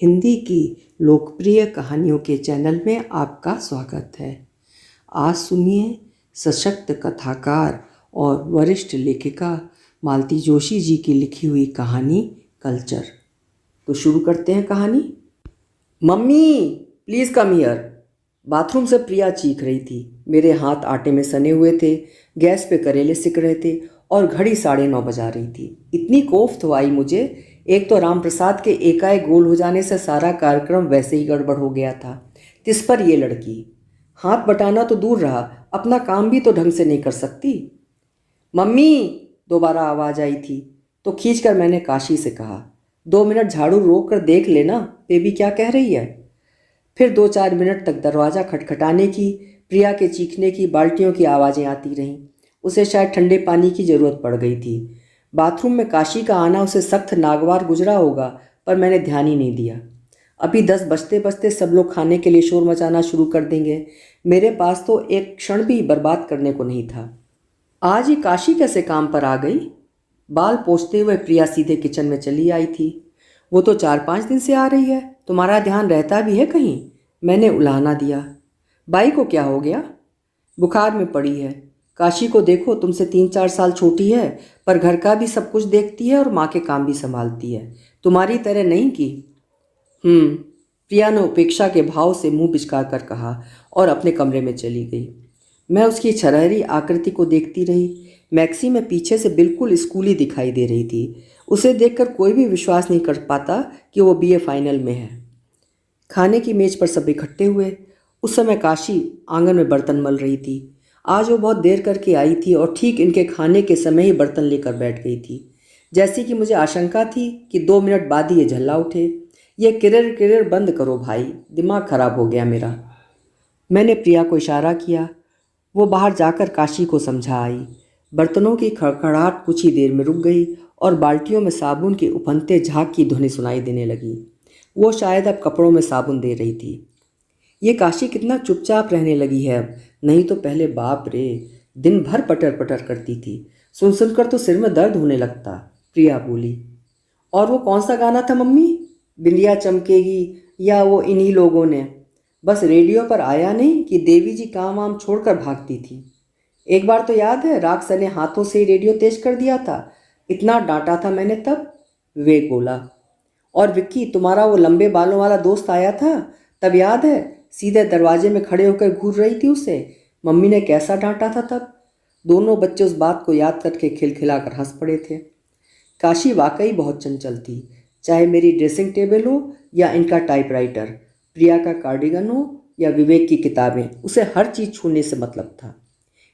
हिंदी की लोकप्रिय कहानियों के चैनल में आपका स्वागत है। आज सुनिए सशक्त कथाकार और वरिष्ठ लेखिका मालती जोशी जी की लिखी हुई कहानी कल्चर। तो शुरू करते हैं कहानी। Mummy please come here. Bathroom से प्रिया चीख रही थी। मेरे हाथ आटे में सने हुए थे, गैस पे करेले सिक रहे थे और घड़ी 9:30 बजा रही थी। इतनी कोफ्त आई मुझे। एक तो रामप्रसाद के एकाएक गोल हो जाने से सारा कार्यक्रम वैसे ही गड़बड़ हो गया था, तिस पर ये लड़की। हाथ बटाना तो दूर रहा, अपना काम भी तो ढंग से नहीं कर सकती। मम्मी दोबारा आवाज़ आई थी तो खींचकर मैंने काशी से कहा, 2 मिनट झाड़ू रोक कर देख लेना बेबी क्या कह रही है। फिर 2-4 मिनट तक दरवाज़ा खटखटाने की, प्रिया के चीखने की, बाल्टियों की आवाज़ें आती रहीं। उसे शायद ठंडे पानी की ज़रूरत पड़ गई थी। बाथरूम में काशी का आना उसे सख्त नागवार गुजरा होगा, पर मैंने ध्यान ही नहीं दिया। अभी 10 बजते बजते सब लोग खाने के लिए शोर मचाना शुरू कर देंगे। मेरे पास तो एक क्षण भी बर्बाद करने को नहीं था। आज ये काशी कैसे काम पर आ गई? बाल पोंछते हुए प्रिया सीधे किचन में चली आई थी। वो तो 4-5 दिन से आ रही है, तुम्हारा ध्यान रहता भी है कहीं? मैंने उलाहना दिया। बाई को क्या हो गया? बुखार में पड़ी है। काशी को देखो, तुमसे 3-4 साल छोटी है, पर घर का भी सब कुछ देखती है और माँ के काम भी संभालती है, तुम्हारी तरह नहीं की। प्रिया ने उपेक्षा के भाव से मुंह पिचका कर कहा और अपने कमरे में चली गई। मैं उसकी छरहरी आकृति को देखती रही। मैक्सी में पीछे से बिल्कुल स्कूली दिखाई दे रही थी। उसे देखकर कोई भी विश्वास नहीं कर पाता कि वो बीए फाइनल में है। खाने की मेज पर सब इकट्ठे हुए। उस समय काशी आंगन में बर्तन मल रही थी। आज वो बहुत देर करके आई थी और ठीक इनके खाने के समय ही बर्तन लेकर बैठ गई थी, जैसी कि मुझे आशंका थी कि 2 मिनट बाद ही ये झल्ला उठे। ये किरर किरर बंद करो भाई, दिमाग खराब हो गया मेरा। मैंने प्रिया को इशारा किया। वो बाहर जाकर काशी को समझा आई। बर्तनों की खड़खड़ाहट कुछ ही देर में रुक गई और बाल्टियों में साबुन के उफनते झाग की ध्वनि सुनाई देने लगी। वो शायद अब कपड़ों में साबुन दे रही थी। ये काशी कितना चुपचाप रहने लगी है अब, नहीं तो पहले बाप रे दिन भर पटर पटर करती थी। सुन सुनकर तो सिर में दर्द होने लगता। प्रिया बोली, और वो कौन सा गाना था मम्मी? बिंदिया चमकेगी या वो इन्हीं लोगों ने? बस रेडियो पर आया नहीं कि देवी जी काम वाम छोड़कर भागती थी। एक बार तो याद है राक्षस ने हाथों से ही रेडियो तेज कर दिया था, इतना डांटा था मैंने तब। विवेक बोला, और विक्की तुम्हारा वो लंबे बालों वाला दोस्त आया था, तब याद है सीधे दरवाजे में खड़े होकर घूर रही थी उसे, मम्मी ने कैसा डांटा था तब। दोनों बच्चे उस बात को याद करके खिलखिलाकर हंस पड़े थे। काशी वाकई बहुत चंचल थी, चाहे मेरी ड्रेसिंग टेबल हो या इनका टाइपराइटर, प्रिया का कार्डिगन हो या विवेक की किताबें, उसे हर चीज़ छूने से मतलब था।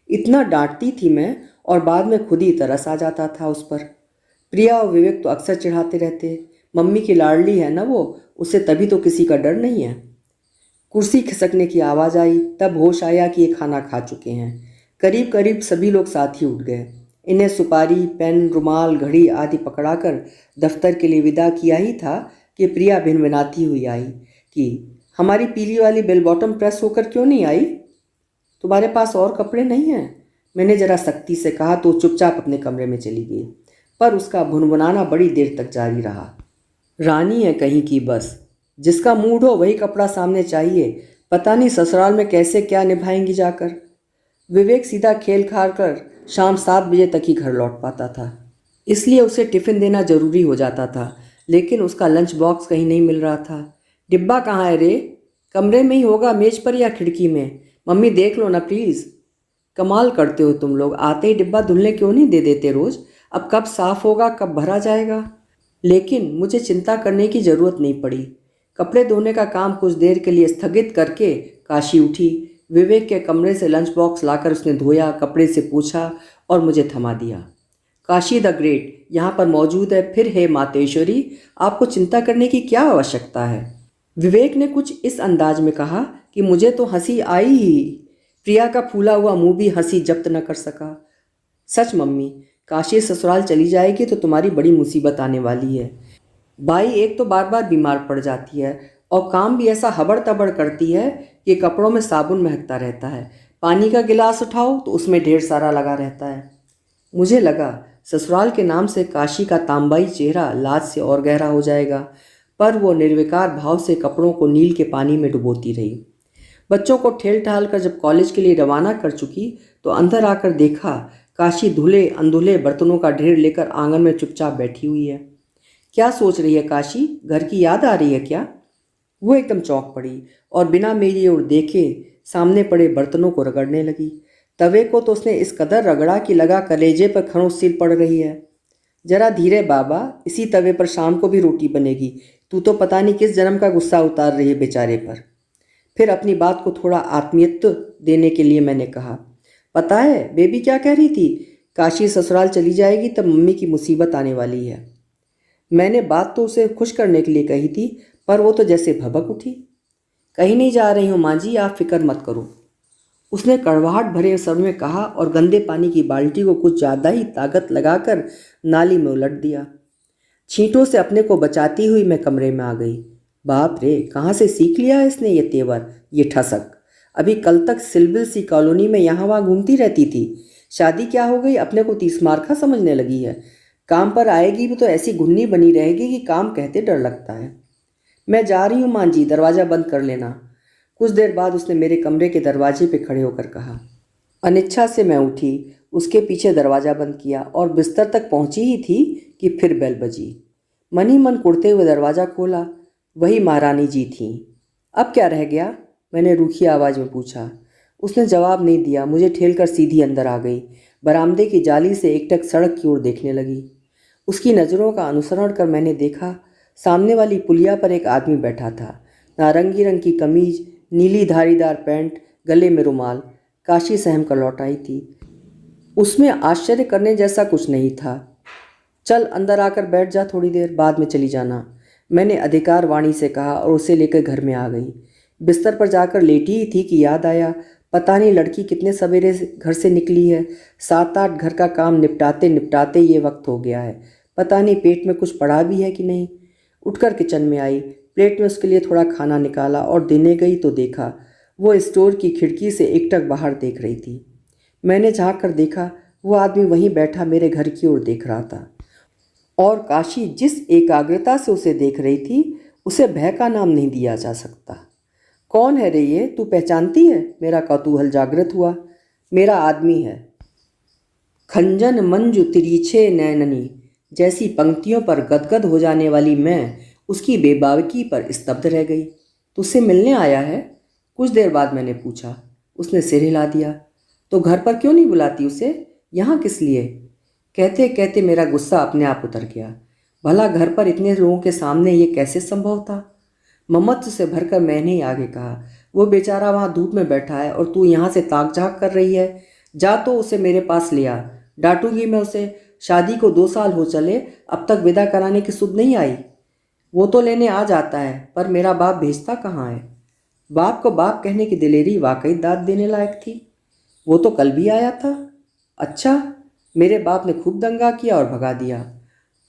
इतना डांटती थी मैं और बाद में खुद ही तरस आ जाता था उस पर। प्रिया और विवेक तो अक्सर चिढ़ाते रहते, मम्मी की लाडली है ना वो, उसे तभी तो किसी का डर नहीं है। कुर्सी खिसकने की आवाज़ आई, तब होश आया कि ये खाना खा चुके हैं। करीब करीब सभी लोग साथ ही उठ गए। इन्हें सुपारी, पेन, रुमाल, घड़ी आदि पकड़ाकर दफ्तर के लिए विदा किया ही था कि प्रिया भिनभिनाती हुई आई कि हमारी पीली वाली बेल बॉटम प्रेस होकर क्यों नहीं आई? तुम्हारे पास और कपड़े नहीं हैं? मैंने जरा सख्ती से कहा तो चुपचाप अपने कमरे में चली गई, पर उसका भुनभुनाना बड़ी देर तक जारी रहा। रानी है कहीं की बस, जिसका मूड हो वही कपड़ा सामने चाहिए, पता नहीं ससुराल में कैसे क्या निभाएंगी जाकर। विवेक सीधा खेल खाल कर शाम 7 बजे तक ही घर लौट पाता था, इसलिए उसे टिफ़िन देना ज़रूरी हो जाता था, लेकिन उसका लंच बॉक्स कहीं नहीं मिल रहा था। डिब्बा कहाँ है रे? कमरे में ही होगा, मेज पर या खिड़की में। मम्मी देख लो ना प्लीज़। कमाल करते हो तुम लोग, आते ही डिब्बा धुलने क्यों नहीं दे देते रोज़? अब कब साफ़ होगा, कब भरा जाएगा? लेकिन मुझे चिंता करने की ज़रूरत नहीं पड़ी। कपड़े धोने का काम कुछ देर के लिए स्थगित करके काशी उठी। विवेक के कमरे से लंच बॉक्स लाकर उसने धोया, कपड़े से पूछा और मुझे थमा दिया। काशी द ग्रेट यहाँ पर मौजूद है, फिर हे मातेश्वरी, आपको चिंता करने की क्या आवश्यकता है? विवेक ने कुछ इस अंदाज में कहा कि मुझे तो हंसी आई ही। प्रिया का फूला हुआ मुंह भी हंसी जब्त न कर सका। सच मम्मी, काशी ससुराल चली जाएगी तो तुम्हारी बड़ी मुसीबत आने वाली है। बाई एक तो बार बार बीमार पड़ जाती है और काम भी ऐसा हबड़ तबड़ करती है कि कपड़ों में साबुन महकता रहता है। पानी का गिलास उठाओ तो उसमें ढेर सारा लगा रहता है। मुझे लगा ससुराल के नाम से काशी का तांबाई चेहरा लाज से और गहरा हो जाएगा, पर वो निर्विकार भाव से कपड़ों को नील के पानी में डुबोती रही। बच्चों को ठेल ठाल कर जब कॉलेज के लिए रवाना कर चुकी तो अंदर आकर देखा काशी धुले अंधुले बर्तनों का ढेर लेकर आंगन में चुपचाप बैठी हुई है। क्या सोच रही है काशी? घर की याद आ रही है क्या? वो एकदम चौंक पड़ी और बिना मेरी ओर देखे सामने पड़े बर्तनों को रगड़ने लगी। तवे को तो उसने इस कदर रगड़ा कि लगा कलेजे पर खरोंच सिर पड़ रही है। जरा धीरे बाबा, इसी तवे पर शाम को भी रोटी बनेगी। तू तो पता नहीं किस जन्म का गुस्सा उतार रही है बेचारे पर। फिर अपनी बात को थोड़ा आत्मीयत्व देने के लिए मैंने कहा, पता है बेबी क्या कह रही थी? काशी ससुराल चली जाएगी तब मम्मी की मुसीबत आने वाली है। मैंने बात तो उसे खुश करने के लिए कही थी, पर वो तो जैसे भभक उठी। कहीं नहीं जा रही हूँ माँ जी, आप फिक्र मत करो, उसने कड़वाहट भरे स्वर में कहा और गंदे पानी की बाल्टी को कुछ ज़्यादा ही ताकत लगाकर नाली में उलट दिया। छींटों से अपने को बचाती हुई मैं कमरे में आ गई। बाप रे, कहाँ से सीख लिया है इसने ये तेवर, ये ठसक। अभी कल तक सिलबिल सी कॉलोनी में यहाँ वहाँ घूमती रहती थी, शादी क्या हो गई अपने को 30 मार्का समझने लगी है। काम पर आएगी भी तो ऐसी घुन्नी बनी रहेगी कि काम कहते डर लगता है। मैं जा रही हूँ माँ जी, दरवाज़ा बंद कर लेना। कुछ देर बाद उसने मेरे कमरे के दरवाजे पे खड़े होकर कहा। अनिच्छा से मैं उठी, उसके पीछे दरवाज़ा बंद किया और बिस्तर तक पहुंची ही थी कि फिर बेल बजी। मन ही मन कुड़ते हुए दरवाज़ा खोला। वही महारानी जी थीं। अब क्या रह गया? मैंने रूखी आवाज़ में पूछा। उसने जवाब नहीं दिया। मुझे ठेलकर सीधी अंदर आ गई। बरामदे की जाली से एकटक सड़क की ओर देखने लगी। उसकी नज़रों का अनुसरण कर मैंने देखा, सामने वाली पुलिया पर एक आदमी बैठा था। नारंगी रंग की कमीज, नीली धारीदार पैंट, गले में रुमाल। काशी सहम कर लौट आई थी। उसमें आश्चर्य करने जैसा कुछ नहीं था। चल अंदर आकर बैठ जा, थोड़ी देर बाद में चली जाना, मैंने अधिकार वाणी से कहा और उसे लेकर घर में आ गई। बिस्तर पर जाकर लेटी ही थी कि याद आया, पता नहीं लड़की कितने सवेरे घर से निकली है। 7-8 घर का काम निपटाते निपटाते ये वक्त हो गया है। पता नहीं पेट में कुछ पड़ा भी है कि नहीं। उठकर किचन में आई, प्लेट में उसके लिए थोड़ा खाना निकाला और देने गई तो देखा वो स्टोर की खिड़की से एकटक बाहर देख रही थी। मैंने झाँक कर देखा, वो आदमी वहीं बैठा मेरे घर की ओर देख रहा था और काशी जिस एकाग्रता से उसे देख रही थी उसे भय का नाम नहीं दिया जा सकता। कौन है रे ये, तू पहचानती है? मेरा कौतूहल जागृत हुआ। मेरा आदमी है। खंजन मंजू तिरीछे नैननी जैसी पंक्तियों पर गदगद हो जाने वाली मैं उसकी बेबाकी पर स्तब्ध रह गई। तुझसे मिलने आया है? कुछ देर बाद मैंने पूछा। उसने सिर हिला दिया। तो घर पर क्यों नहीं बुलाती उसे? यहाँ किस लिए? कहते कहते मेरा गुस्सा अपने आप उतर गया। भला घर पर इतने लोगों के सामने ये कैसे संभव था? ममत्व से भरकर मैंने ही आगे कहा, वो बेचारा वहाँ धूप में बैठा है और तू यहाँ से ताक झाँक कर रही है। जा तो उसे मेरे पास ले आ। डांटूंगी मैं उसे। शादी को 2 साल हो चले, अब तक विदा कराने की सुध नहीं आई। वो तो लेने आ जाता है, पर मेरा बाप भेजता कहाँ है? बाप को बाप कहने की दिलेरी वाकई दाद देने लायक थी। वो तो कल भी आया था। अच्छा, मेरे बाप ने खूब दंगा किया और भगा दिया।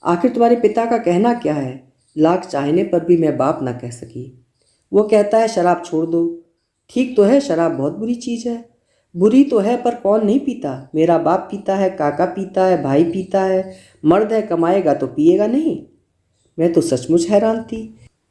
आखिर तुम्हारे पिता का कहना क्या है? लाख चाहने पर भी मैं बाप ना कह सकी। वो कहता है शराब छोड़ दो। ठीक तो है, शराब बहुत बुरी चीज़ है। बुरी तो है, पर कौन नहीं पीता? मेरा बाप पीता है, काका पीता है, भाई पीता है। मर्द है, कमाएगा तो पिएगा नहीं। मैं तो सचमुच हैरान थी।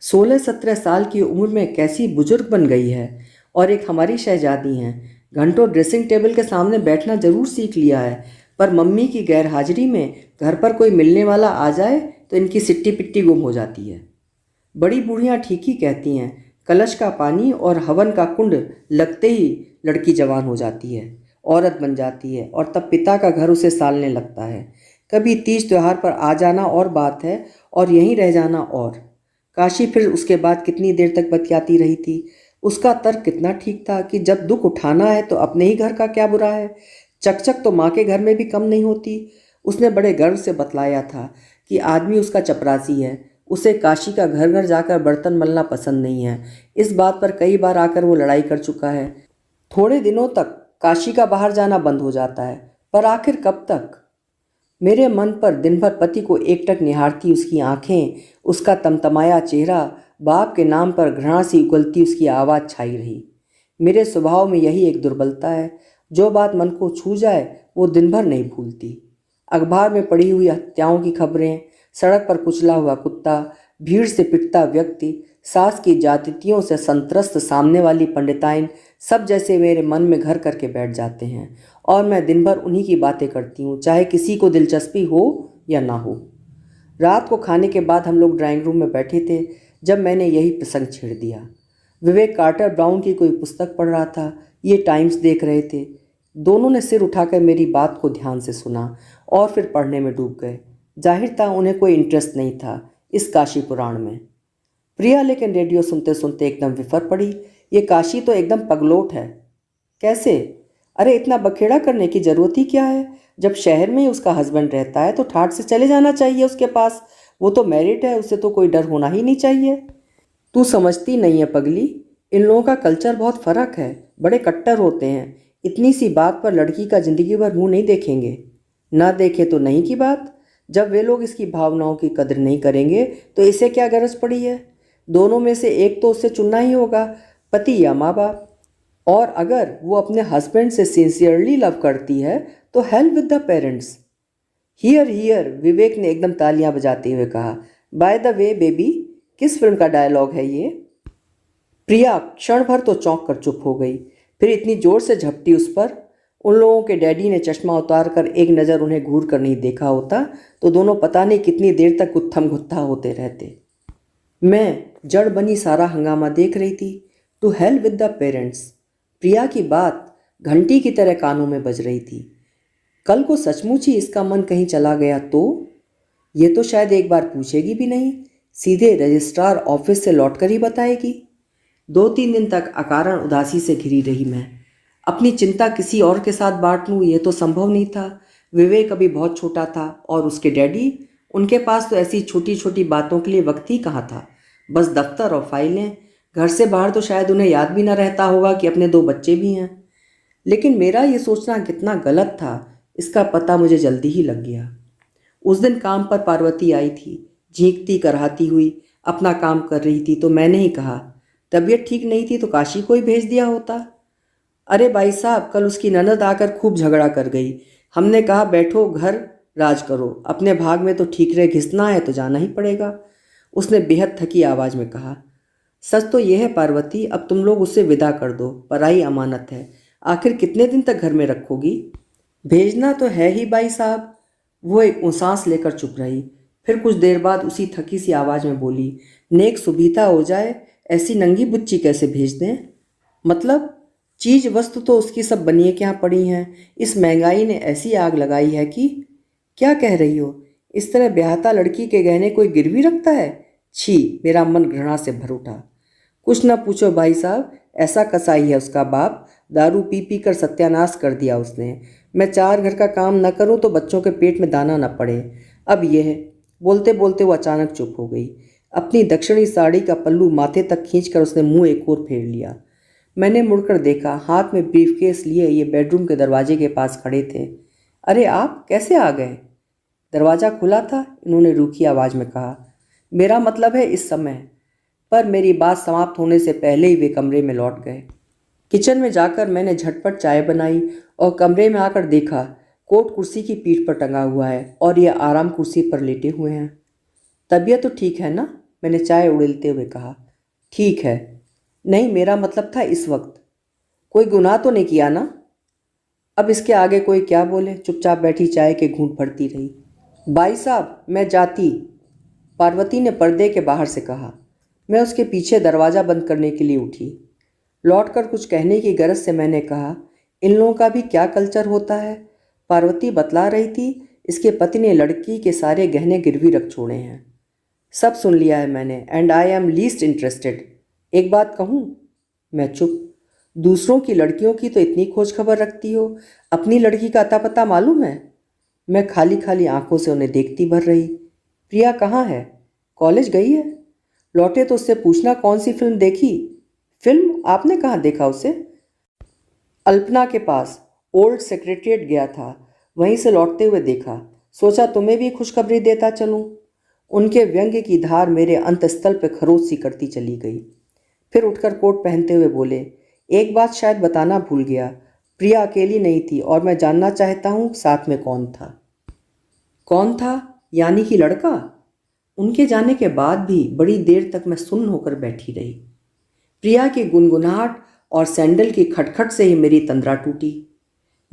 16-17 साल की उम्र में कैसी बुजुर्ग बन गई है। और एक हमारी शहजादी हैं, घंटों ड्रेसिंग टेबल के सामने बैठना जरूर सीख लिया है, पर मम्मी की गैर हाजिरी में घर पर कोई मिलने वाला आ जाए तो इनकी सिट्टी पिट्टी गुम हो जाती है। बड़ी बूढ़ियाँ ठीक ही कहती हैं, कलश का पानी और हवन का कुंड लगते ही लड़की जवान हो जाती है, औरत बन जाती है और तब पिता का घर उसे सालने लगता है। कभी तीज त्यौहार पर आ जाना और बात है, और यहीं रह जाना और। काशी फिर उसके बाद कितनी देर तक बतियाती रही थी। उसका तर्क कितना ठीक था कि जब दुख उठाना है तो अपने ही घर का क्या बुरा है। चकचक तो माँ के घर में भी कम नहीं होती। उसने बड़े गर्व से बतलाया था कि आदमी उसका चपरासी है, उसे काशी का घर घर जाकर बर्तन मलना पसंद नहीं है। इस बात पर कई बार आकर वो लड़ाई कर चुका है। थोड़े दिनों तक काशी का बाहर जाना बंद हो जाता है, पर आखिर कब तक? मेरे मन पर दिन भर पति को एकटक निहारती उसकी आंखें, उसका तमतमाया चेहरा, बाप के नाम पर घृणा सी उगलती उसकी आवाज़ छाई रही। मेरे स्वभाव में यही एक दुर्बलता है, जो बात मन को छू जाए वो दिन भर नहीं भूलती। अखबार में पड़ी हुई हत्याओं की खबरें, सड़क पर कुचला हुआ कुत्ता, भीड़ से पिटता व्यक्ति, सास की जातियों से संत्रस्त सामने वाली पंडिताइन, सब जैसे मेरे मन में घर करके बैठ जाते हैं और मैं दिन भर उन्हीं की बातें करती हूँ, चाहे किसी को दिलचस्पी हो या ना हो। रात को खाने के बाद हम लोग ड्राइंग रूम में बैठे थे जब मैंने यही प्रसंग छेड़ दिया। विवेक कार्टर ब्राउन की कोई पुस्तक पढ़ रहा था, ये टाइम्स देख रहे थे। दोनों ने सिर उठाकर मेरी बात को ध्यान से सुना और फिर पढ़ने में डूब गए। जाहिर था उन्हें कोई इंटरेस्ट नहीं था इस काशी पुराण में। प्रिया लेकिन रेडियो सुनते सुनते एकदम विफर पड़ी। ये काशी तो एकदम पगलोट है। कैसे? अरे इतना बखेड़ा करने की ज़रूरत ही क्या है? जब शहर में ही उसका हस्बैंड रहता है तो ठाठ से चले जाना चाहिए उसके पास। वो तो मैरिड है, उससे तो कोई डर होना ही नहीं चाहिए। तू समझती नहीं है पगली, इन लोगों का कल्चर बहुत फ़र्क है, बड़े कट्टर होते हैं। इतनी सी बात पर लड़की का ज़िंदगी भर मुँह नहीं देखेंगे। ना देखे तो नहीं की बात, जब वे लोग इसकी भावनाओं की कदर नहीं करेंगे तो इसे क्या गरज पड़ी है? दोनों में से एक तो उससे चुनना ही होगा, पति या माँ बाप। और अगर वो अपने हस्बैंड से सिंसियरली लव करती है तो hell with the parents. Here here, Vivek ने एकदम तालियां बजाते हुए कहा। बाय द वे बेबी, किस फिल्म का डायलॉग है ये? प्रिया क्षण भर तो चौंक कर चुप हो गई, फिर इतनी जोर से झपटी उस पर। उन लोगों के डैडी ने चश्मा उतार कर एक नज़र उन्हें घूर कर नहीं देखा होता तो दोनों पता नहीं कितनी देर तक गुत्थम गुत्था होते रहते। मैं जड़ बनी सारा हंगामा देख रही थी। To hell with the parents, Priya की बात घंटी की तरह कानों में बज रही थी। कल को सचमुच ही इसका मन कहीं चला गया तो? ये तो शायद एक बार पूछेगी भी नहीं, सीधे रजिस्ट्रार ऑफिस से लौटकर ही बताएगी। 2-3 दिन तक अकारण उदासी से घिरी रही मैं। अपनी चिंता किसी और के साथ बांट लूँ ये तो संभव नहीं था। विवेक अभी बहुत छोटा था और उसके डैडी, उनके पास तो ऐसी छोटी छोटी बातों के लिए वक्त ही कहाँ था। बस दफ्तर और फाइलें। घर से बाहर तो शायद उन्हें याद भी ना रहता होगा कि अपने 2 बच्चे भी हैं। लेकिन मेरा ये सोचना कितना गलत था इसका पता मुझे जल्दी ही लग गया। उस दिन काम पर पार्वती आई थी, झींकती कराहती हुई अपना काम कर रही थी तो मैंने ही कहा, तबीयत ठीक नहीं थी तो काशी को ही भेज दिया होता। अरे भाई साहब, कल उसकी ननद आकर खूब झगड़ा कर गई। हमने कहा बैठो घर राज करो, अपने भाग में तो ठीक रहे, घिसना है तो जाना ही पड़ेगा। उसने बेहद थकी आवाज़ में कहा। सच तो यह है पार्वती, अब तुम लोग उससे विदा कर दो, पराई अमानत है। आखिर कितने दिन तक घर में रखोगी? भेजना तो है ही भाई साहब। वो एक सांस लेकर चुप रही, फिर कुछ देर बाद उसी थकी सी आवाज़ में बोली, नेक सुबीता हो जाए, ऐसी नंगी बुच्ची कैसे भेज दें? मतलब चीज़ वस्तु तो उसकी सब बनिए के यहाँ पड़ी हैं, इस महंगाई ने ऐसी आग लगाई है कि। क्या कह रही हो? इस तरह ब्याहता लड़की के गहने कोई गिरवी रखता है? छी, मेरा मन घृणा से भर उठा। कुछ न पूछो भाई साहब, ऐसा कसाई है उसका बाप, दारू पी पी कर सत्यानाश कर दिया उसने। मैं 4 घर का काम न करूं तो बच्चों के पेट में दाना न पड़े। अब यह। बोलते बोलते वो अचानक चुप हो गई। अपनी दक्षिणी साड़ी का पल्लू माथे तक खींचकर उसने मुंह एक ओर फेर लिया। मैंने मुड़कर देखा, हाथ में ब्रीफकेस लिए ये बेडरूम के दरवाजे के पास खड़े थे। अरे आप कैसे आ गए? दरवाज़ा खुला था, इन्होंने रूखी आवाज़ में कहा। मेरा मतलब है इस समय। पर मेरी बात समाप्त होने से पहले ही वे कमरे में लौट गए। किचन में जाकर मैंने झटपट चाय बनाई और कमरे में आकर देखा कोट कुर्सी की पीठ पर टंगा हुआ है और ये आराम कुर्सी पर लेटे हुए हैं। तबीयत तो ठीक है ना? मैंने चाय उड़ेलते हुए कहा। ठीक है। नहीं, मेरा मतलब था इस वक्त। कोई गुनाह तो नहीं किया ना? अब इसके आगे कोई क्या बोले, चुपचाप बैठी चाय के घूंट भरती रही। भाई साहब मैं जाती, पार्वती ने पर्दे के बाहर से कहा। मैं उसके पीछे दरवाज़ा बंद करने के लिए उठी। लौटकर कुछ कहने की गरज से मैंने कहा, इन लोगों का भी क्या कल्चर होता है? पार्वती बतला रही थी इसके पति ने लड़की के सारे गहने गिरवी रख छोड़े हैं। सब सुन लिया है मैंने, and I am least interested. एक बात कहूँ? मैं चुप। दूसरों की लड़कियों की तो इतनी खोज खबर रखती हो, अपनी लड़की का अता पता मालूम है? मैं खाली खाली आंखों से उन्हें देखती भर रही। प्रिया कहाँ है? कॉलेज गई है। लौटे तो उससे पूछना कौन सी फिल्म देखी। फिल्म आपने कहाँ देखा उसे? अल्पना के पास ओल्ड सेक्रेटरिएट गया था, वहीं से लौटते हुए देखा। सोचा तुम्हें भी खुशखबरी देता चलूं। उनके व्यंग्य की धार मेरे अंतस्थल पर खरोच सी करती चली गई। फिर उठकर कोट पहनते हुए बोले, एक बात शायद बताना भूल गया, प्रिया अकेली नहीं थी और मैं जानना चाहता हूँ साथ में कौन था। कौन था? यानी कि लड़का? उनके जाने के बाद भी बड़ी देर तक मैं सुन्न होकर बैठी रही। प्रिया की गुनगुनाहट और सैंडल की खटखट से ही मेरी तंद्रा टूटी।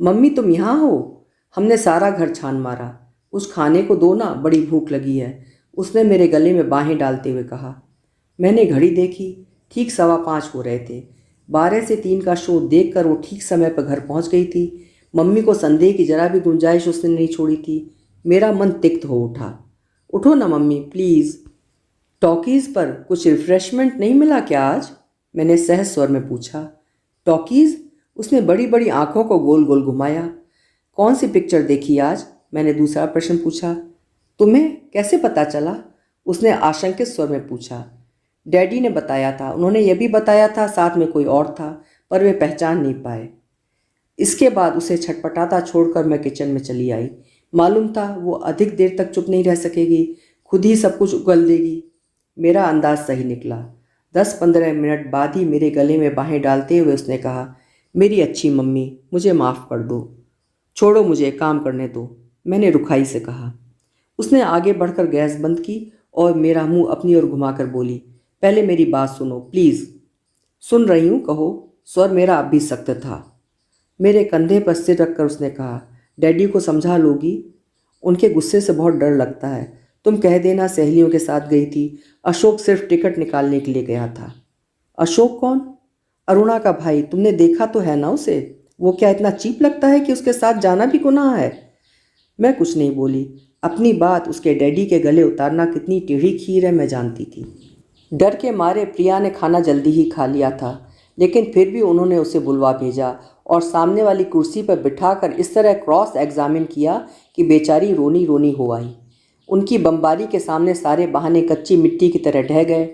मम्मी तुम यहाँ हो? हमने सारा घर छान मारा। उस खाने को दो ना, बड़ी भूख लगी है, उसने मेरे गले में बाहें डालते हुए कहा। मैंने घड़ी देखी, ठीक 5:15 हो रहे थे। 12 से 3 का शो देखकर वो ठीक समय पर घर पहुंच गई थी। मम्मी को संदेह की जरा भी गुंजाइश उसने नहीं छोड़ी थी। मेरा मन तिक्त हो उठा। उठो ना मम्मी प्लीज़। टॉकीज़ पर कुछ रिफ्रेशमेंट नहीं मिला क्या आज? मैंने सहज स्वर में पूछा। टॉकीज़? उसने बड़ी बड़ी आंखों को गोल गोल घुमाया। कौन सी पिक्चर देखी आज? मैंने दूसरा प्रश्न पूछा। तुम्हें कैसे पता चला? उसने आशंकित स्वर में पूछा। डैडी ने बताया था, उन्होंने यह भी बताया था साथ में कोई और था, पर वे पहचान नहीं पाए। इसके बाद उसे छटपटाता छोड़कर मैं किचन में चली आई। मालूम था वो अधिक देर तक चुप नहीं रह सकेगी, खुद ही सब कुछ उगल देगी। मेरा अंदाज सही निकला। 10-15 मिनट बाद ही मेरे गले में बाहें डालते हुए उसने कहा, मेरी अच्छी मम्मी, मुझे माफ़ कर दो, छोड़ो मुझे काम करने दो। मैंने रुखाई से कहा। उसने आगे बढ़कर गैस बंद की और मेरा मुंह अपनी ओर घुमाकर बोली, पहले मेरी बात सुनो प्लीज़। सुन रही हूँ, कहो। स्वर मेरा अब भी सख्त था। मेरे कंधे पर सिर रखकर उसने कहा, डैडी को समझा लोगी? उनके गुस्से से बहुत डर लगता है। तुम कह देना सहेलियों के साथ गई थी। अशोक सिर्फ टिकट निकालने के लिए गया था। अशोक कौन? अरुणा का भाई। तुमने देखा तो है ना उसे? वो क्या इतना चीप लगता है कि उसके साथ जाना भी गुनाह है? मैं कुछ नहीं बोली। अपनी बात उसके डैडी के गले उतारना कितनी टेढ़ी खीर है मैं जानती थी। डर के मारे प्रिया ने खाना जल्दी ही खा लिया था, लेकिन फिर भी उन्होंने उसे बुलवा भेजा और सामने वाली कुर्सी पर बिठाकर इस तरह क्रॉस एग्जामिन किया कि बेचारी रोनी रोनी हो आई। उनकी बमबारी के सामने सारे बहाने कच्ची मिट्टी की तरह ढह गए।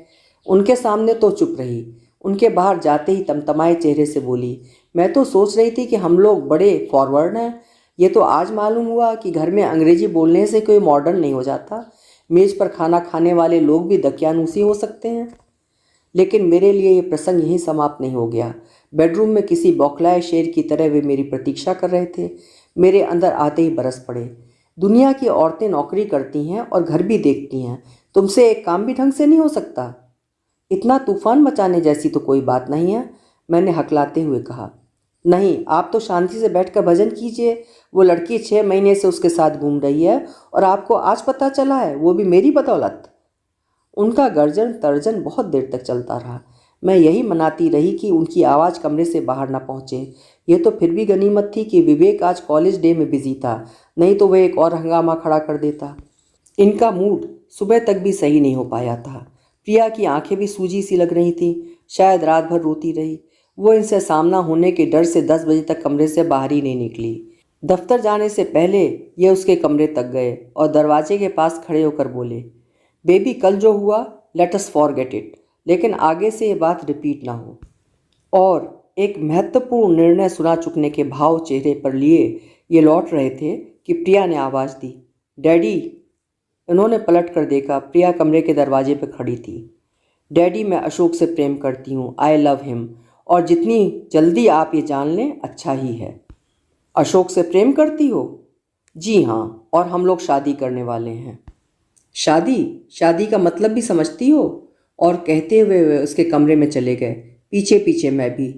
उनके सामने तो चुप रही, उनके बाहर जाते ही तमतमाए चेहरे से बोली, मैं तो सोच रही थी कि हम लोग बड़े फॉरवर्ड हैं। ये तो आज मालूम हुआ कि घर में अंग्रेजी बोलने से कोई मॉडर्न नहीं हो जाता। मेज़ पर खाना खाने वाले लोग भी दकियानूसी हो सकते हैं। लेकिन मेरे लिए ये प्रसंग यहीं समाप्त नहीं हो गया। बेडरूम में किसी बौखलाए शेर की तरह वे मेरी प्रतीक्षा कर रहे थे। मेरे अंदर आते ही बरस पड़े। दुनिया की औरतें नौकरी करती हैं और घर भी देखती हैं, तुमसे एक काम भी ढंग से नहीं हो सकता? इतना तूफान मचाने जैसी तो कोई बात नहीं है, मैंने हकलाते हुए कहा। नहीं, आप तो शांति से बैठकर भजन कीजिए। वो लड़की 6 महीने से उसके साथ घूम रही है और आपको आज पता चला है, वो भी मेरी बदौलत। उनका गर्जन तर्जन बहुत देर तक चलता रहा। मैं यही मनाती रही कि उनकी आवाज़ कमरे से बाहर ना पहुँचे। यह तो फिर भी गनीमत थी कि विवेक आज कॉलेज डे में बिजी था, नहीं तो वह एक और हंगामा खड़ा कर देता। इनका मूड सुबह तक भी सही नहीं हो पाया था। प्रिया की आंखें भी सूजी सी लग रही थीं, शायद रात भर रोती रही। वो इनसे सामना होने के डर से 10 बजे तक कमरे से बाहर ही नहीं निकली। दफ्तर जाने से पहले ये उसके कमरे तक गए और दरवाजे के पास खड़े होकर बोले, बेबी कल जो हुआ लेट अस फॉरगेट इट, लेकिन आगे से ये बात रिपीट ना हो। और एक महत्वपूर्ण निर्णय सुना चुकने के भाव चेहरे पर लिए ये लौट रहे थे कि प्रिया ने आवाज़ दी, डैडी। उन्होंने पलट कर देखा। प्रिया कमरे के दरवाजे पर खड़ी थी। डैडी, मैं अशोक से प्रेम करती हूँ, आई लव हिम, और जितनी जल्दी आप ये जान लें अच्छा ही है। अशोक से प्रेम करती हो? जी हाँ, और हम लोग शादी करने वाले हैं। शादी? शादी का मतलब भी समझती हो? और कहते हुए वे उसके कमरे में चले गए, पीछे पीछे मैं भी।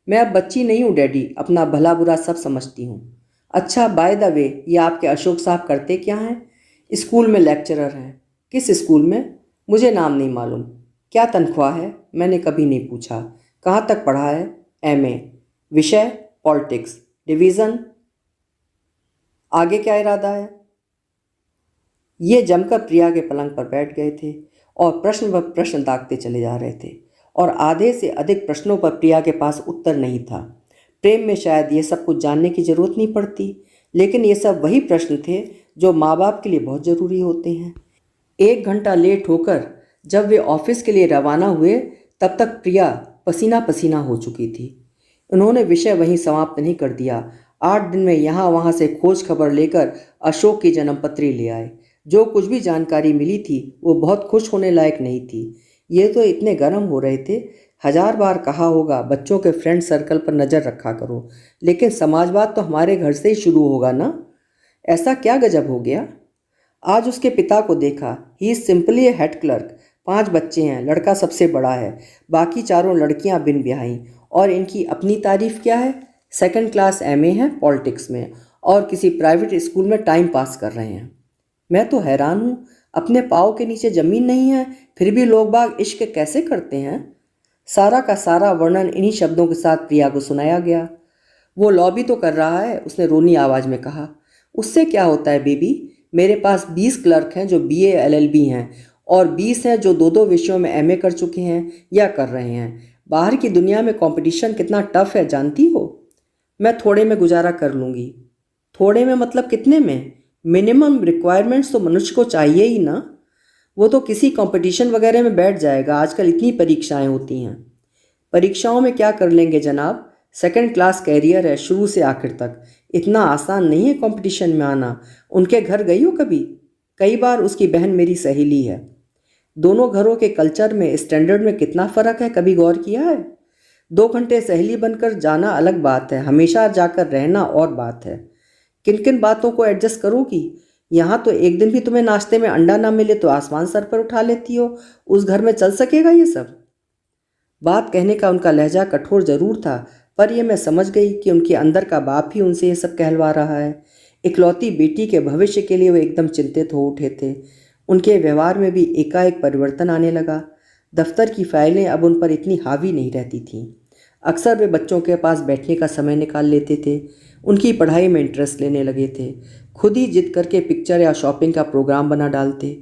मैं अब बच्ची नहीं हूँ डैडी, अपना भला बुरा सब समझती हूँ। अच्छा, बाय द वे, ये आपके अशोक साहब करते क्या हैं? स्कूल में लेक्चरर हैं। किस स्कूल में? मुझे नाम नहीं मालूम। क्या तनख्वाह है? मैंने कभी नहीं पूछा। कहाँ तक पढ़ा है? MA। विषय? पॉलिटिक्स। डिवीज़न? आगे क्या इरादा है? ये जमकर प्रिया के पलंग पर बैठ गए थे और प्रश्न पर प्रश्न दागते चले जा रहे थे, और आधे से अधिक प्रश्नों पर प्रिया के पास उत्तर नहीं था। प्रेम में शायद ये सब कुछ जानने की ज़रूरत नहीं पड़ती, लेकिन ये सब वही प्रश्न थे जो माँ बाप के लिए बहुत ज़रूरी होते हैं। 1 घंटा लेट होकर जब वे ऑफिस के लिए रवाना हुए, तब तक प्रिया पसीना पसीना हो चुकी थी। उन्होंने विषय वहीं समाप्त नहीं कर दिया। 8 दिन में यहाँ वहाँ से खोज खबर लेकर अशोक की जन्मपत्री ले आए। जो कुछ भी जानकारी मिली थी वो बहुत खुश होने लायक नहीं थी। ये तो इतने गर्म हो रहे थे। 1000 बार कहा होगा बच्चों के फ्रेंड सर्कल पर नज़र रखा करो, लेकिन समाजवाद तो हमारे घर से ही शुरू होगा ना। ऐसा क्या गजब हो गया? आज उसके पिता को देखा। He is simply A head clerk. 5 बच्चे हैं, लड़का सबसे बड़ा है, बाकी चारों लड़कियां बिन ब्याही। और इनकी अपनी तारीफ क्या है? सेकंड क्लास एमए है पॉलिटिक्स में और किसी प्राइवेट स्कूल में टाइम पास कर रहे हैं। मैं तो हैरान हूँ, अपने पाँव के नीचे ज़मीन नहीं है फिर भी लोग बाग इश्क कैसे करते हैं। सारा का सारा वर्णन इन्हीं शब्दों के साथ प्रिया को सुनाया गया। वो लॉबी तो कर रहा है, उसने रोनी आवाज़ में कहा। उससे क्या होता है बेबी, मेरे पास 20 क्लर्क हैं जो बीए एलएलबी हैं और 20 हैं जो 2-2 विषयों में एमए कर चुके हैं या कर रहे हैं। बाहर की दुनिया में कंपटीशन कितना टफ है जानती हो। मैं थोड़े में गुजारा कर लूँगी। थोड़े में मतलब कितने में? मिनिमम रिक्वायरमेंट्स तो मनुष्य को चाहिए ही ना। वो तो किसी कंपटीशन वगैरह में बैठ जाएगा, आजकल इतनी परीक्षाएं होती हैं। परीक्षाओं में क्या कर लेंगे जनाब, सेकंड क्लास कैरियर है शुरू से आखिर तक। इतना आसान नहीं है कंपटीशन में आना। उनके घर गई हो कभी? कई बार। उसकी बहन मेरी सहेली है। दोनों घरों के कल्चर में, स्टैंडर्ड में कितना फ़र्क है, कभी गौर किया है? 2 घंटे सहेली बनकर जाना अलग बात है, हमेशा जाकर रहना और बात है। किन किन बातों को एडजस्ट करोगी? यहाँ तो एक दिन भी तुम्हें नाश्ते में अंडा ना मिले तो आसमान सर पर उठा लेती हो। उस घर में चल सकेगा ये सब? बात कहने का उनका लहजा कठोर जरूर था, पर यह मैं समझ गई कि उनके अंदर का बाप ही उनसे ये सब कहलवा रहा है। इकलौती बेटी के भविष्य के लिए वे एकदम चिंतित हो उठे थे। उनके व्यवहार में भी एकाएक परिवर्तन आने लगा। दफ्तर की फाइलें अब उन पर इतनी हावी नहीं रहती थीं। अक्सर वे बच्चों के पास बैठने का समय निकाल लेते थे, उनकी पढ़ाई में इंटरेस्ट लेने लगे थे, खुद ही जिद करके पिक्चर या शॉपिंग का प्रोग्राम बना डालते।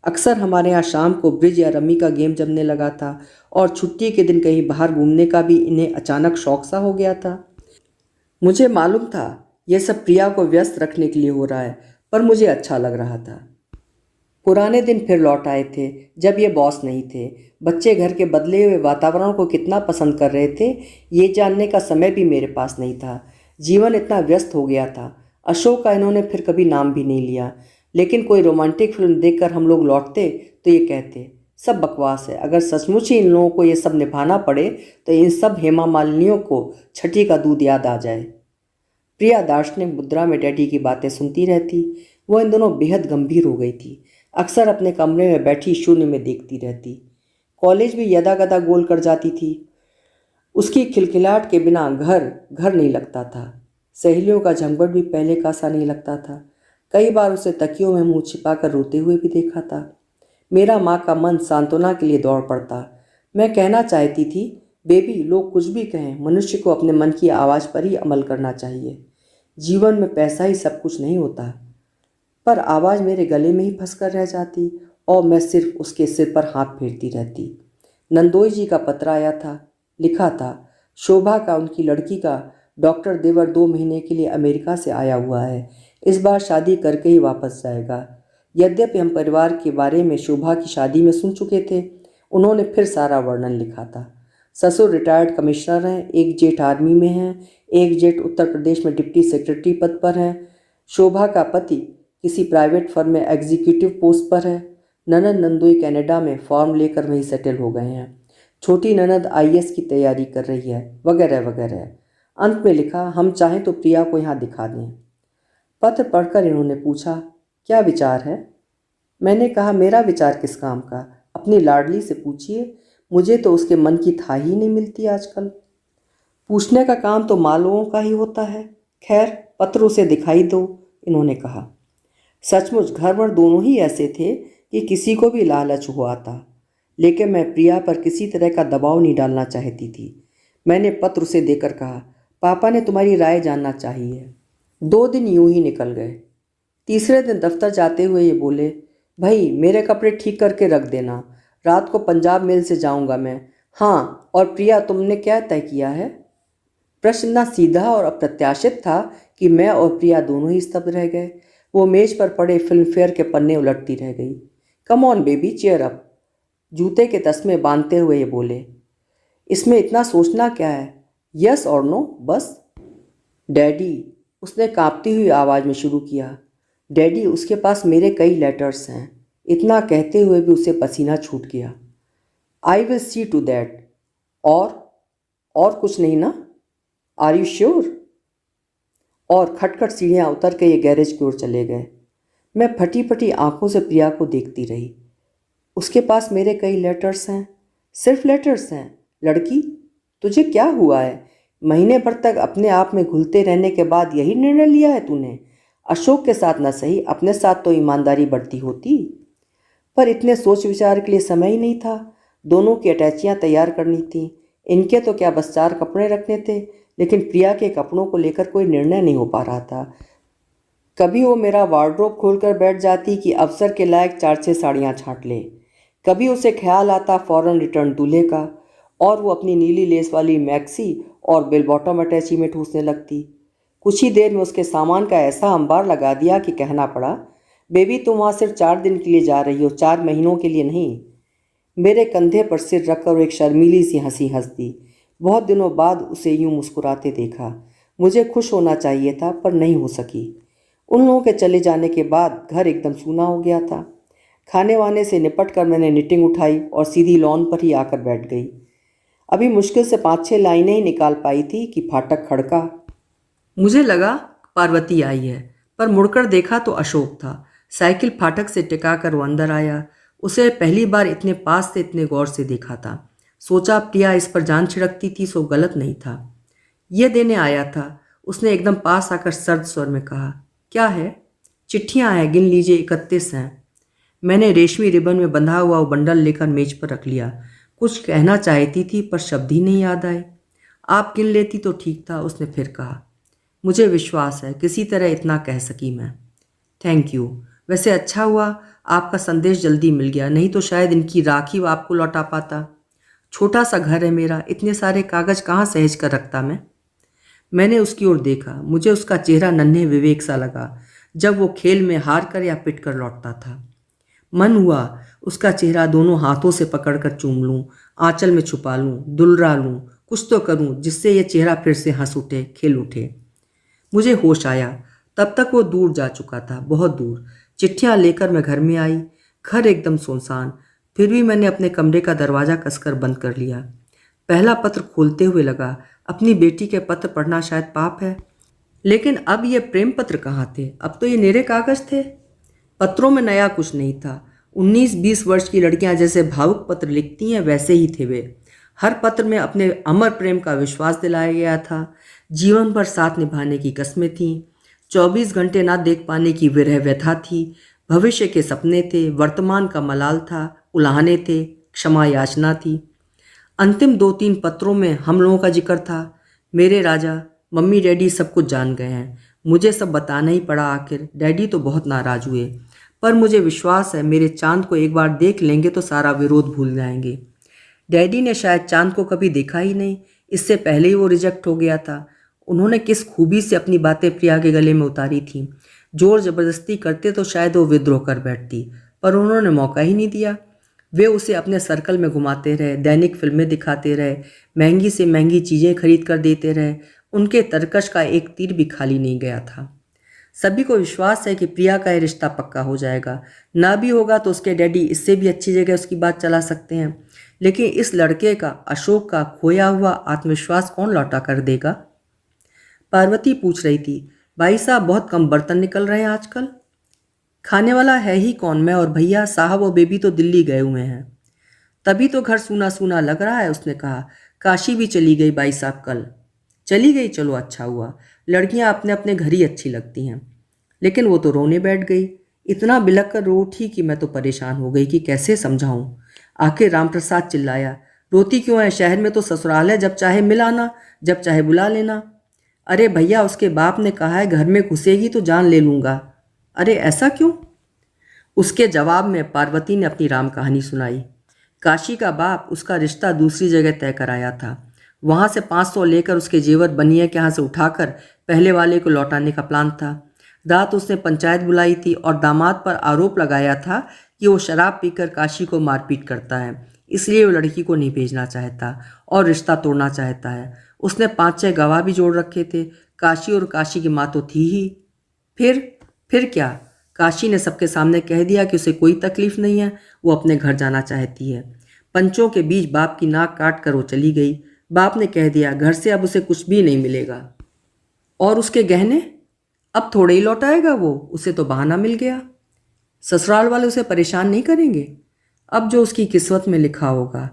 अक्सर हमारे यहाँ शाम को ब्रिज या रमी का गेम जमने लगा था और छुट्टी के दिन कहीं बाहर घूमने का भी इन्हें अचानक शौक सा हो गया था। मुझे मालूम था यह सब प्रिया को व्यस्त रखने के लिए हो रहा है, पर मुझे अच्छा लग रहा था। पुराने दिन फिर लौट आए थे जब ये बॉस नहीं थे। बच्चे घर के बदले हुए वातावरण को कितना पसंद कर रहे थे ये जानने का समय भी मेरे पास नहीं था। जीवन इतना व्यस्त हो गया था। अशोक का इन्होंने फिर कभी नाम भी नहीं लिया, लेकिन कोई रोमांटिक फिल्म देखकर हम लोग लौटते तो ये कहते सब बकवास है। अगर सचमुच ही इन लोगों को ये सब निभाना पड़े तो इन सब हेमा मालिनियों को छठी का दूध याद आ जाए। प्रिया दार्शनिक मुद्रा में डैडी की बातें सुनती रहती। वो इन दोनों बेहद गंभीर हो गई थी। अक्सर अपने कमरे में बैठी शून्य में देखती रहती। कॉलेज भी यदा गदा गोल कर जाती थी। उसकी खिलखिलाहट के बिना घर घर नहीं लगता था। सहेलियों का झंझट भी पहले का सा नहीं लगता था। कई बार उसे तकियों में मुंह छिपाकर रोते हुए भी देखा था। मेरा माँ का मन सांत्वना के लिए दौड़ पड़ता। मैं कहना चाहती थी, बेबी लोग कुछ भी कहें, मनुष्य को अपने मन की आवाज़ पर ही अमल करना चाहिए। जीवन में पैसा ही सब कुछ नहीं होता। पर आवाज़ मेरे गले में ही फंसकर रह जाती और मैं सिर्फ उसके सिर पर हाथ फेरती रहती। नंदोई जी का पत्र आया था। लिखा था, शोभा का, उनकी लड़की का डॉक्टर देवर 2 महीने के लिए अमेरिका से आया हुआ है। इस बार शादी करके ही वापस जाएगा। यद्यपि हम परिवार के बारे में शोभा की शादी में सुन चुके थे, उन्होंने फिर सारा वर्णन लिखा था। ससुर रिटायर्ड कमिश्नर हैं, एक जेठ आर्मी में हैं, एक जेठ उत्तर प्रदेश में डिप्टी सेक्रेटरी पद पर हैं। शोभा का पति किसी प्राइवेट फर्म में एग्जीक्यूटिव पोस्ट पर है। ननद नंदोई कनाडा में फॉर्म लेकर वहीं सेटल हो गए हैं। छोटी ननद आईएएस की तैयारी कर रही है, वगैरह वगैरह। अंत में लिखा, हम चाहें तो प्रिया को यहाँ दिखा दें। पत्र पढ़कर इन्होंने पूछा, क्या विचार है? मैंने कहा, मेरा विचार किस काम का, अपनी लाडली से पूछिए। मुझे तो उसके मन की था ही नहीं मिलती आजकल। पूछने का काम तो माँ लोगों का ही होता है। खैर, पत्र उसे दिखाई दो, इन्होंने कहा। सचमुच घर भर दोनों ही ऐसे थे कि किसी को भी लालच हुआ था, लेकिन मैं प्रिया पर किसी तरह का दबाव नहीं डालना चाहती थी। मैंने पत्र उसे देकर कहा, पापा ने तुम्हारी राय जानना चाहिए। 2 दिन यूं ही निकल गए। तीसरे दिन दफ्तर जाते हुए ये बोले, भाई मेरे कपड़े ठीक करके रख देना, रात को पंजाब मेल से जाऊंगा मैं। हाँ, और प्रिया तुमने क्या तय किया है? प्रश्न इतना सीधा और अप्रत्याशित था कि मैं और प्रिया दोनों ही स्तब्ध रह गए। वो मेज पर पड़े फिल्म फेयर के पन्ने उलटती रह गई। Come on baby, cheer up, जूते के तस्मे बांधते हुए ये बोले। इसमें इतना सोचना क्या है, यस और नो बस। डैडी, उसने कांपती हुई आवाज़ में शुरू किया। डैडी, उसके पास मेरे कई लेटर्स हैं। इतना कहते हुए भी उसे पसीना छूट गया। I will see to that. और कुछ नहीं ना? Are you sure? और खटखट सीढ़ियाँ उतर के ये गैरेज की ओर चले गए। मैं फटी फटी आंखों से प्रिया को देखती रही। उसके पास मेरे कई लेटर्स हैं। सिर्फ लेटर्स हैं? लड़की, तुझे क्या हुआ है? महीने भर तक अपने आप में घुलते रहने के बाद यही निर्णय लिया है तूने? अशोक के साथ न सही, अपने साथ तो ईमानदारी बढ़ती होती। पर इतने सोच विचार के लिए समय ही नहीं था। दोनों की अटैचियाँ तैयार करनी थी। इनके तो क्या बस 4 कपड़े रखने थे, लेकिन प्रिया के कपड़ों को लेकर कोई निर्णय नहीं हो पा रहा था। कभी वो मेरा वार्डरोब खोलकर बैठ जाती कि अवसर के लायक 4-6 साड़ियाँ छांट ले। कभी उसे ख्याल आता फौरन रिटर्न दूल्हे का, और वो अपनी नीली लेस वाली मैक्सी और बेल बॉटम अटैची में ठूसने लगती। कुछ ही देर में उसके सामान का ऐसा अंबार लगा दिया कि कहना पड़ा, बेबी तुम वहाँ सिर्फ 4 दिन के लिए जा रही हो, 4 महीनों के लिए नहीं। मेरे कंधे पर सिर रखकर एक शर्मीली सी हंसी हंस दी। बहुत दिनों बाद उसे यूं मुस्कुराते देखा। मुझे खुश होना चाहिए था, पर नहीं हो सकी। उन लोगों के चले जाने के बाद घर एकदम सूना हो गया था। खाने वाने से निपट कर मैंने निटिंग उठाई और सीधी लॉन पर ही आकर बैठ गई। अभी मुश्किल से 5-6 लाइनें ही निकाल पाई थी कि फाटक खड़का। मुझे लगा पार्वती आई है, पर मुड़कर देखा तो अशोक था। साइकिल फाटक से टिकाकर वो अंदर आया। उसे पहली बार इतने पास से इतने गौर से देखा था। सोचा प्रिया इस पर जान छिड़कती थी सो गलत नहीं था। यह देने आया था। उसने एकदम पास आकर सर्द स्वर में कहा, क्या है? चिट्ठियां हैं, गिन लीजिए, 31 हैं। मैंने रेशमी रिबन में बंधा हुआ वो बंडल लेकर मेज पर रख लिया। कुछ कहना चाहती थी पर शब्द ही नहीं याद आए। आप गिन लेती तो ठीक था, उसने फिर कहा। मुझे विश्वास है किसी तरह इतना कह सकी मैं। Thank you. वैसे अच्छा हुआ आपका संदेश जल्दी मिल गया, नहीं तो शायद इनकी राखी आपको लौटा पाता। छोटा सा घर है मेरा, इतने सारे कागज कहाँ सहेज कर रखता मैं। मैंने उसकी ओर देखा। मुझे उसका चेहरा नन्हे विवेक सा लगा, जब वो खेल में हार कर या पिट कर लौटता था। मन हुआ उसका चेहरा दोनों हाथों से पकड़कर चूम लूं, आंचल में छुपा लूं, दुलरा लूं, कुछ तो करूं जिससे यह चेहरा फिर से हंस उठे, खिल उठे। मुझे होश आया, तब तक वो दूर जा चुका था, बहुत दूर। चिट्ठियां लेकर मैं घर में आई। घर एकदम सुनसान। फिर भी मैंने अपने कमरे का दरवाज़ा कसकर बंद कर लिया। पहला पत्र खोलते हुए लगा, अपनी बेटी के पत्र पढ़ना शायद पाप है। लेकिन अब ये प्रेम पत्र कहाँ थे? अब तो ये निरे कागज थे। पत्रों में नया कुछ नहीं था। 19-20 वर्ष की लड़कियां जैसे भावुक पत्र लिखती हैं वैसे ही थे वे। हर पत्र में अपने अमर प्रेम का विश्वास दिलाया गया था। जीवन भर साथ निभाने की कस्में थीं। 24 घंटे ना देख पाने की विरह व्यथा थी। भविष्य के सपने थे, वर्तमान का मलाल था, उलाहने थे, क्षमा याचना थी। अंतिम 2-3 पत्रों में हम लोगों का जिक्र था। मेरे राजा, मम्मी डैडी सब कुछ जान गए हैं। मुझे सब बताना ही पड़ा आखिर। डैडी तो बहुत नाराज हुए, पर मुझे विश्वास है मेरे चांद को एक बार देख लेंगे तो सारा विरोध भूल जाएंगे। डैडी ने शायद चांद को कभी देखा ही नहीं, इससे पहले ही वो रिजेक्ट हो गया था। उन्होंने किस खूबी से अपनी बातें प्रिया के गले में उतारी थीं। जोर जबरदस्ती करते तो शायद वो विद्रोह कर बैठती, पर उन्होंने मौका ही नहीं दिया। वे उसे अपने सर्कल में घुमाते रहे, दैनिक फिल्में दिखाते रहे, महंगी से महंगी चीज़ें खरीद कर देते रहे। उनके तरकश का एक तीर भी खाली नहीं गया था। सभी को विश्वास है कि प्रिया का यह रिश्ता पक्का हो जाएगा। ना भी होगा तो उसके डैडी इससे भी अच्छी जगह उसकी बात चला सकते हैं। लेकिन इस लड़के का, अशोक का खोया हुआ आत्मविश्वास कौन लौटा कर देगा? पार्वती पूछ रही थी, भाई साहब बहुत कम बर्तन निकल रहे हैं आजकल। खाने वाला है ही कौन? मैं और भैया, साहब और बेबी तो दिल्ली गए हुए हैं। तभी तो घर सूना सूना लग रहा है, उसने कहा। काशी भी चली गई भाई साहब कल। चली गई? चलो अच्छा हुआ। लड़कियां अपने अपने घर ही अच्छी लगती हैं। लेकिन वो तो रोने बैठ गई। इतना बिलख कर रो उठी कि मैं तो परेशान हो गई कि कैसे समझाऊं। आखिर रामप्रसाद चिल्लाया, रोती क्यों है? शहर में तो ससुराल है, जब चाहे मिल आना, जब चाहे बुला लेना। अरे भैया, उसके बाप ने कहा है घर में घुसेगी तो जान ले लूँगा। अरे ऐसा क्यों? उसके जवाब में पार्वती ने अपनी राम कहानी सुनाई। काशी का बाप उसका रिश्ता दूसरी जगह तय कराया था। वहाँ से 500 लेकर उसके जेवर बनिए के यहाँ से उठाकर पहले वाले को लौटाने का प्लान था। रात उसने पंचायत बुलाई थी और दामाद पर आरोप लगाया था कि वो शराब पीकर काशी को मारपीट करता है, इसलिए वो लड़की को नहीं भेजना चाहता और रिश्ता तोड़ना चाहता है। उसने 5-6 गवाह भी जोड़ रखे थे। काशी और काशी की माँ तो थी ही। फिर क्या? काशी ने सबके सामने कह दिया कि उसे कोई तकलीफ नहीं है, वो अपने घर जाना चाहती है। पंचों के बीच बाप की नाक काट कर वो चली गई। बाप ने कह दिया घर से अब उसे कुछ भी नहीं मिलेगा। और उसके गहने अब थोड़े ही लौटाएगा वो, उसे तो बहाना मिल गया। ससुराल वाले उसे परेशान नहीं करेंगे। अब जो उसकी किस्मत में लिखा होगा।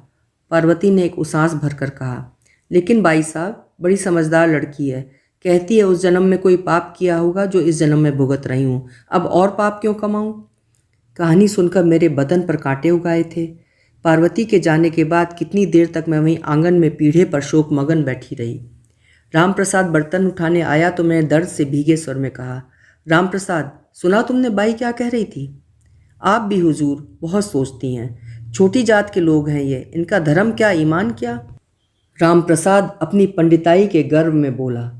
पार्वती ने एक उसास भरकर कहा। लेकिन भाई साहब, बड़ी समझदार लड़की है। कहती है उस जन्म में कोई पाप किया होगा जो इस जन्म में भुगत रही हूँ। अब और पाप क्यों कमाऊँ? कहानी सुनकर मेरे बदन पर कांटे उगाए थे। पार्वती के जाने के बाद कितनी देर तक मैं वहीं आंगन में पीढ़े पर शोकमगन बैठी रही। रामप्रसाद बर्तन उठाने आया तो मैंने दर्द से भीगे स्वर में कहा, रामप्रसाद, सुना तुमने बाई क्या कह रही थी? आप भी हुजूर बहुत सोचती हैं। छोटी जात के लोग हैं ये, इनका धर्म क्या, ईमान क्या? रामप्रसाद अपनी पंडिताई के गर्व में बोला,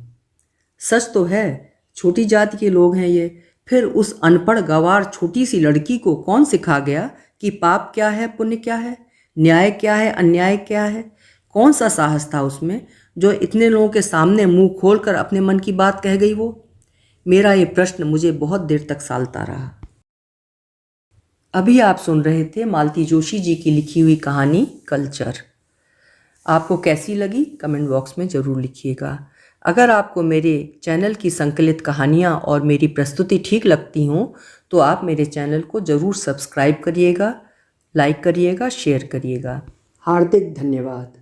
सच तो है, छोटी जाति के लोग हैं ये। फिर उस अनपढ़ गंवार छोटी सी लड़की को कौन सिखा गया कि पाप क्या है, पुण्य क्या है, न्याय क्या है, अन्याय क्या है? कौन सा साहस था उसमें जो इतने लोगों के सामने मुंह खोलकर अपने मन की बात कह गई वो? मेरा ये प्रश्न मुझे बहुत देर तक सालता रहा। अभी आप सुन रहे थे मालती जोशी जी की लिखी हुई कहानी कल्चर। आपको कैसी लगी कमेंट बॉक्स में ज़रूर लिखिएगा। अगर आपको मेरे चैनल की संकलित कहानियाँ और मेरी प्रस्तुति ठीक लगती हों तो आप मेरे चैनल को ज़रूर सब्सक्राइब करिएगा, लाइक करिएगा, शेयर करिएगा। हार्दिक धन्यवाद।